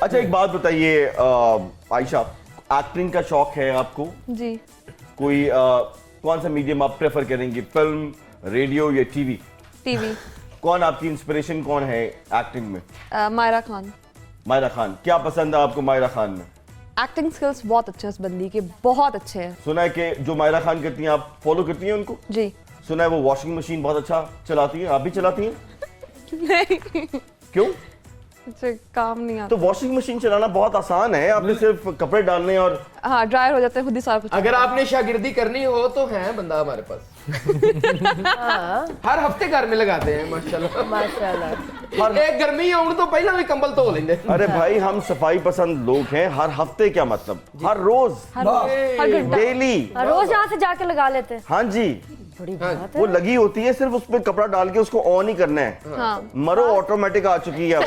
अच्छा एक बात बताइए आयशा, एक्टिंग का शौक है आपको? जी। कोई कौन सा मीडियम आप प्रेफर करेंगे, फिल्म, रेडियो या टीवी? टीवी। कौन आपकी इंस्पिरेशन कौन है एक्टिंग में? मायरा खान। मायरा खान। क्या पसंद है आपको मायरा खान में? एक्टिंग स्किल्स बहुत अच्छे हैं उस बंदी के, बहुत अच्छे हैं। सुना है कि जो मायरा खान करती हैं आप फॉलो करती हैं उनको? जी। सुना है वो वॉशिंग मशीन बहुत अच्छा चलाती है, आप भी चलाती हैं? नहीं, क्यों? मुझे काम नहीं आता। तो वॉशिंग मशीन चलाना बहुत आसान है, आपने सिर्फ कपड़े डालने और हाँ, ड्रायर हो जाते हैं, खुद ही साफ। अगर आपने शागिर्दी करनी हो तो है बंदा हमारे पास। हर हफ्ते घर में लगाते हैं माशाल्लाह माशाल्लाह। एक गर्मी आउण तो पहला भी कंबल धो लेंगे। अरे भाई हम सफाई पसंद लोग हैं, हर हफ्ते क्या मतलब, हर रोज, हर घंटा, डेली, रोज यहाँ से जाके लगा लेते हैं। हाँ जी। बड़ी बात वो लगी होती है, सिर्फ उसमें कपड़ा डाल के उसको ऑन ही करना है। हाँ। मरो ऑटोमेटिक आ चुकी है अब।